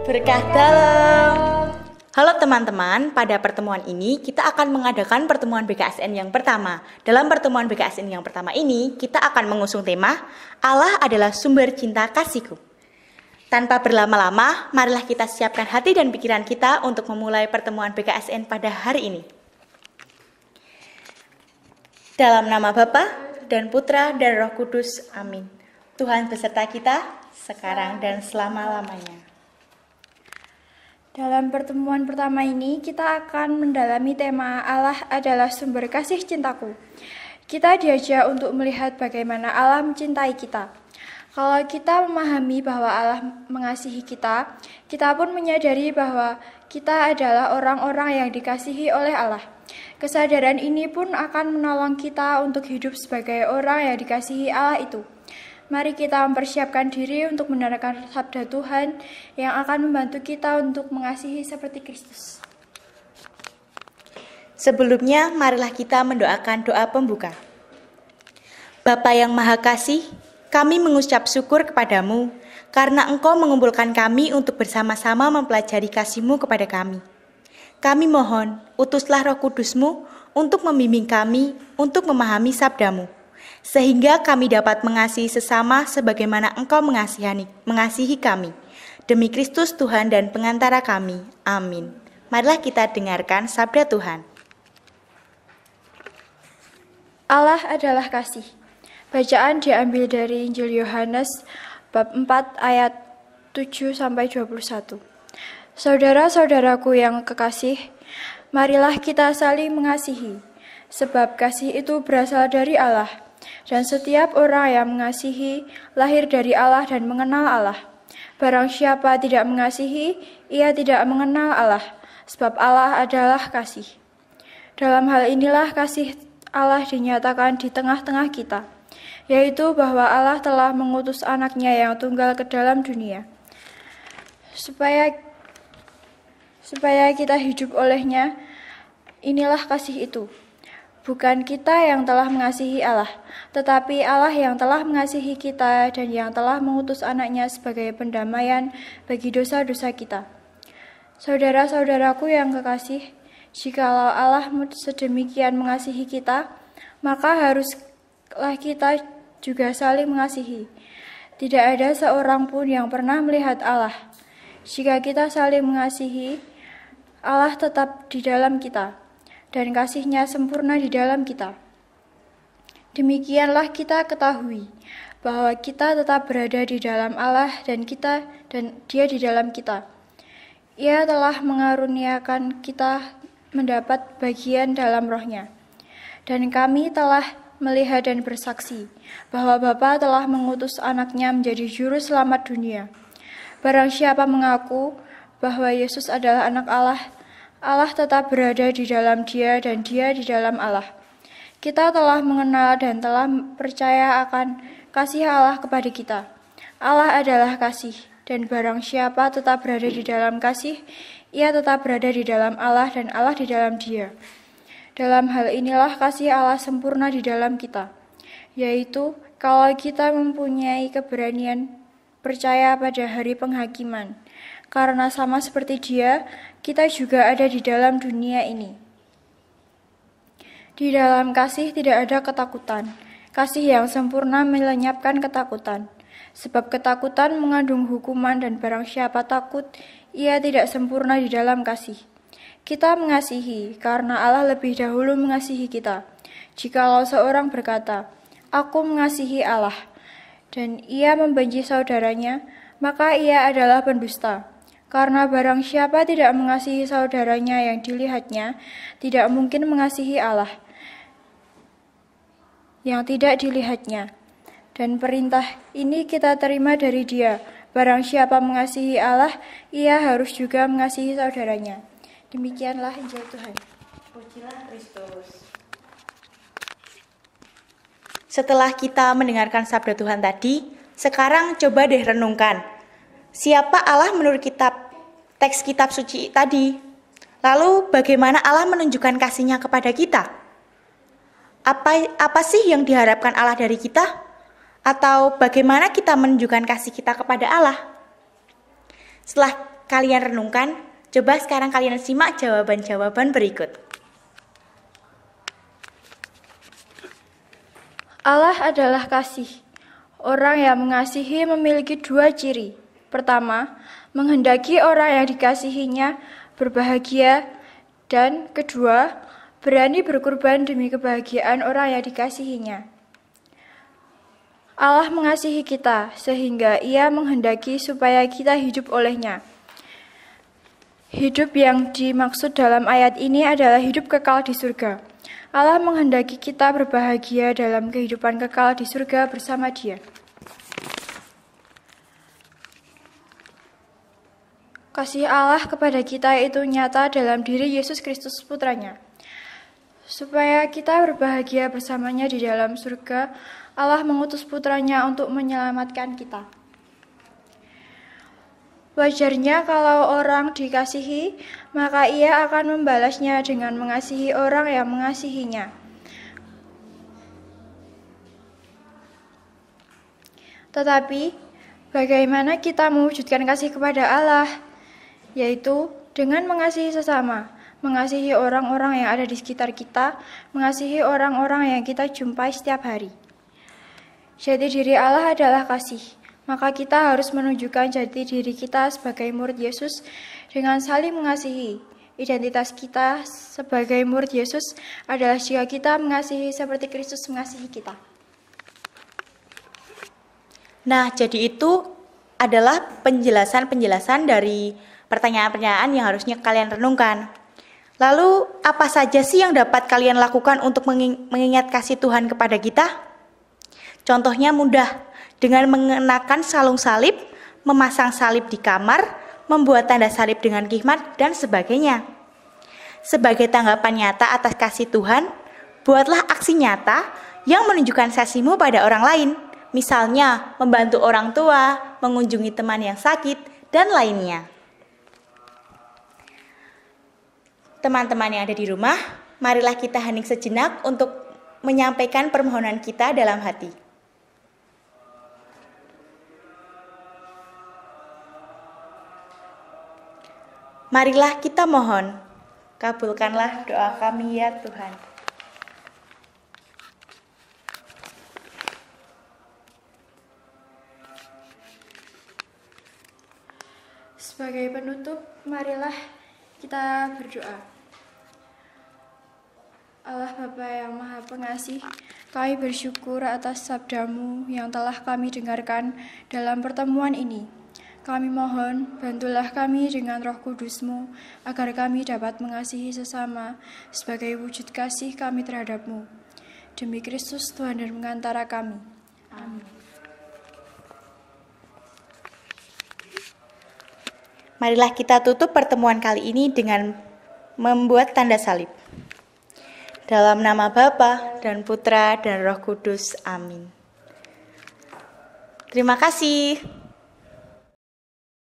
Berkah dalam. Halo teman-teman, pada pertemuan ini kita akan mengadakan pertemuan BKSN yang pertama. Dalam pertemuan BKSN yang pertama ini, kita akan mengusung tema Allah adalah sumber cinta kasihku. Tanpa berlama-lama, marilah kita siapkan hati dan pikiran kita untuk memulai pertemuan BKSN pada hari ini. Dalam nama Bapa dan Putra dan Roh Kudus, amin. Tuhan beserta kita, sekarang dan selama-lamanya. Dalam pertemuan pertama ini, kita akan mendalami tema Allah adalah sumber kasih cintaku. Kita diajak untuk melihat bagaimana Allah mencintai kita. Kalau kita memahami bahwa Allah mengasihi kita, kita pun menyadari bahwa kita adalah orang-orang yang dikasihi oleh Allah. Kesadaran ini pun akan menolong kita untuk hidup sebagai orang yang dikasihi Allah itu. Mari kita mempersiapkan diri untuk mendengarkan sabda Tuhan yang akan membantu kita untuk mengasihi seperti Kristus. Sebelumnya, marilah kita mendoakan doa pembuka. Bapa yang Maha Kasih, kami mengucap syukur kepadamu karena Engkau mengumpulkan kami untuk bersama-sama mempelajari kasih-Mu kepada kami. Kami mohon, utuslah Roh Kudus-Mu untuk membimbing kami untuk memahami sabda-Mu, sehingga kami dapat mengasihi sesama sebagaimana Engkau mengasihi kami. Demi Kristus Tuhan dan pengantara kami. Amin. Marilah kita dengarkan sabda Tuhan. Allah adalah kasih. Bacaan diambil dari Injil Yohanes bab 4 ayat 7-21. Saudara-saudaraku yang kekasih, marilah kita saling mengasihi, sebab kasih itu berasal dari Allah. Dan setiap orang yang mengasihi lahir dari Allah dan mengenal Allah. Barang siapa tidak mengasihi, ia tidak mengenal Allah, sebab Allah adalah kasih. Dalam hal inilah kasih Allah dinyatakan di tengah-tengah kita, yaitu bahwa Allah telah mengutus anaknya yang tunggal ke dalam dunia, supaya kita hidup olehnya. Inilah kasih itu. Bukan kita yang telah mengasihi Allah, tetapi Allah yang telah mengasihi kita dan yang telah mengutus anaknya sebagai pendamaian bagi dosa-dosa kita. Saudara-saudaraku yang kekasih, jikalau Allah sedemikian mengasihi kita, maka haruslah kita juga saling mengasihi. Tidak ada seorang pun yang pernah melihat Allah. Jika kita saling mengasihi, Allah tetap di dalam kita, dan kasih-Nya sempurna di dalam kita. Demikianlah kita ketahui bahwa kita tetap berada di dalam Allah dan Dia di dalam kita. Ia telah mengaruniakan kita mendapat bagian dalam Roh-Nya. Dan kami telah melihat dan bersaksi bahwa Bapa telah mengutus anaknya menjadi juru selamat dunia. Barang siapa mengaku bahwa Yesus adalah anak Allah, Allah tetap berada di dalam Dia dan Dia di dalam Allah. Kita telah mengenal dan telah percaya akan kasih Allah kepada kita. Allah adalah kasih, dan barang siapa tetap berada di dalam kasih, ia tetap berada di dalam Allah dan Allah di dalam Dia. Dalam hal inilah kasih Allah sempurna di dalam kita, yaitu kalau kita mempunyai keberanian percaya pada hari penghakiman. Karena sama seperti Dia, kita juga ada di dalam dunia ini. Di dalam kasih tidak ada ketakutan. Kasih yang sempurna melenyapkan ketakutan. Sebab ketakutan mengandung hukuman dan barang siapa takut, ia tidak sempurna di dalam kasih. Kita mengasihi karena Allah lebih dahulu mengasihi kita. Jikalau seorang berkata, "Aku mengasihi Allah," dan ia membenci saudaranya, maka ia adalah pendusta. Karena barang siapa tidak mengasihi saudaranya yang dilihatnya, tidak mungkin mengasihi Allah yang tidak dilihatnya. Dan perintah ini kita terima dari Dia. Barang siapa mengasihi Allah, ia harus juga mengasihi saudaranya. Demikianlah Injil Tuhan. Pujilah Kristus. Setelah kita mendengarkan sabda Tuhan tadi, sekarang coba deh renungkan. Siapa Allah menurut teks kitab suci tadi? Lalu bagaimana Allah menunjukkan kasih-Nya kepada kita? Apa sih yang diharapkan Allah dari kita? Atau bagaimana kita menunjukkan kasih kita kepada Allah? Setelah kalian renungkan, coba sekarang kalian simak jawaban-jawaban berikut. Allah adalah kasih. Orang yang mengasihi memiliki dua ciri. Pertama, menghendaki orang yang dikasihinya berbahagia. Dan kedua, berani berkorban demi kebahagiaan orang yang dikasihinya. Allah mengasihi kita sehingga Ia menghendaki supaya kita hidup olehnya. Hidup yang dimaksud dalam ayat ini adalah hidup kekal di surga. Allah menghendaki kita berbahagia dalam kehidupan kekal di surga bersama Dia. Kasih Allah kepada kita itu nyata dalam diri Yesus Kristus Putranya. Supaya kita berbahagia bersamanya di dalam surga, Allah mengutus Putranya untuk menyelamatkan kita. Wajarnya kalau orang dikasihi, maka ia akan membalasnya dengan mengasihi orang yang mengasihinya. Tetapi, bagaimana kita mewujudkan kasih kepada Allah? Yaitu dengan mengasihi sesama, mengasihi orang-orang yang ada di sekitar kita, mengasihi orang-orang yang kita jumpai setiap hari. Jati diri Allah adalah kasih. Maka kita harus menunjukkan jati diri kita sebagai murid Yesus dengan saling mengasihi. Identitas kita sebagai murid Yesus adalah jika kita mengasihi seperti Kristus mengasihi kita. Nah, jadi itu adalah penjelasan-penjelasan dari pertanyaan-pertanyaan yang harusnya kalian renungkan. Lalu, apa saja sih yang dapat kalian lakukan untuk mengingat kasih Tuhan kepada kita? Contohnya mudah. Dengan mengenakan salung salib, memasang salib di kamar, membuat tanda salib dengan khidmat, dan sebagainya. Sebagai tanggapan nyata atas kasih Tuhan, buatlah aksi nyata yang menunjukkan kasihmu pada orang lain. Misalnya, membantu orang tua, mengunjungi teman yang sakit, dan lainnya. Teman-teman yang ada di rumah, marilah kita hening sejenak untuk menyampaikan permohonan kita dalam hati. Marilah kita mohon, kabulkanlah doa kami ya Tuhan. Sebagai penutup, marilah kita berdoa. Allah Bapa yang Maha Pengasih, kami bersyukur atas sabda-Mu yang telah kami dengarkan dalam pertemuan ini. Kami mohon, bantulah kami dengan Roh Kudus-Mu, agar kami dapat mengasihi sesama sebagai wujud kasih kami terhadap-Mu. Demi Kristus Tuhan dan pengantara kami. Amin. Marilah kita tutup pertemuan kali ini dengan membuat tanda salib. Dalam nama Bapa dan Putra dan Roh Kudus. Amin. Terima kasih.